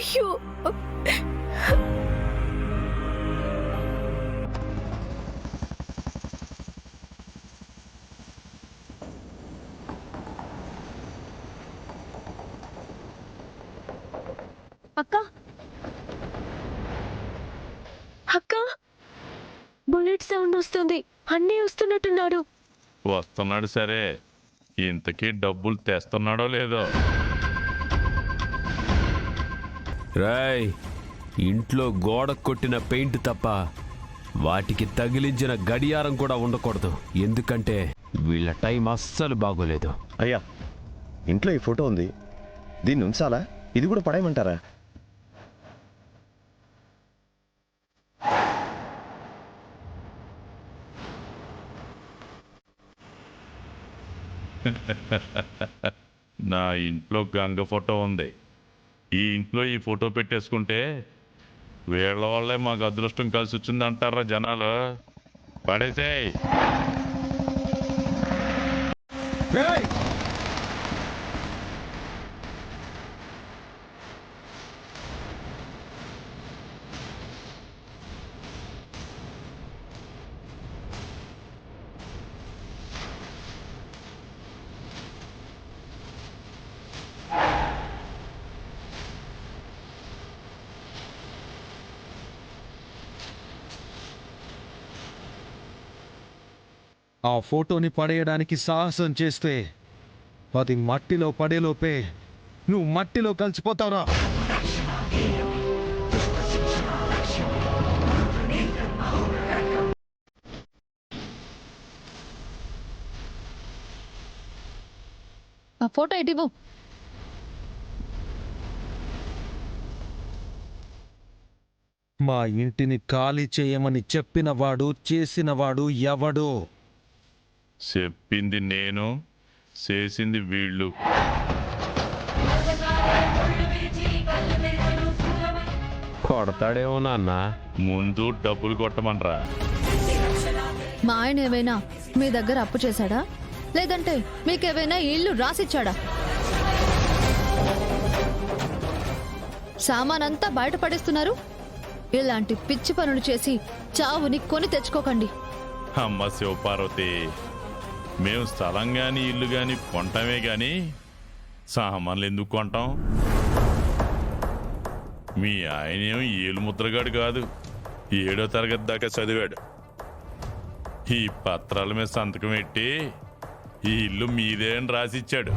అయ్యో అక్క అక్క బుల్లెట్ సౌండ్ వస్తుంది. అన్నీ వస్తున్నట్టున్నాడు. వస్తున్నాడు సరే, ఇంతకీ డబ్బులు తెస్తున్నాడో లేదో. రాయ్, ఇంట్లో గోడ కొట్టిన పెయింట్ తప్ప వాటికి తగిలించిన గడియారం కూడా ఉండకూడదు. ఎందుకంటే వీళ్ళ టైం అస్సలు బాగోలేదు. అయ్యా, ఇంట్లో ఈ ఫోటో ఉంది, దీన్ని ఉంచాలా? ఇది కూడా పడేయమంటారా? నా ఇంట్లో గంగ ఫోటో ఉంది. ఈ ఇంట్లో ఈ ఫోటో పెట్టేసుకుంటే వీళ్ళ వాళ్ళే మాకు అదృష్టం కలిసి వచ్చింది అంటారా జనాలు. పడేసేయ్. ఆ ఫోటోని పడేయడానికి సాహసం చేస్తే అది మట్టిలో పడేలోపే నువ్వు మట్టిలో కలిసిపోతావురా. ఆ ఫోటో ఇటివ్వు. మా ఇంటిని ఖాళీ చేయమని చెప్పినవాడు చేసినవాడు ఎవడు? చెప్పింది నేను, చేసింది వీళ్ళు. కొడతాడేమో నాన్న. ముందు డబ్బులు కొట్టమనరా. మా ఆయన ఏమైనా మీ దగ్గర అప్పు చేశాడా? లేదంటే మీకేమైనా ఇల్లు రాసిచ్చాడా? సామానంతా బయట పడేస్తున్నారు. ఇలాంటి పిచ్చి పనులు చేసి చావుని కొని తెచ్చుకోకండి. అమ్మ శివపార్వతి, మేము స్థలం గాని ఇల్లు గాని కొంటామే గాని సామాన్లు ఎందుకు కొంటాం? మీ ఆయనేం ఏలు ముద్రగాడు కాదు, 7వ తరగతి దాకా చదివాడు. ఈ పత్రాల మీద సంతకం పెట్టి ఈ ఇల్లు మీదే అని రాసిచ్చాడు.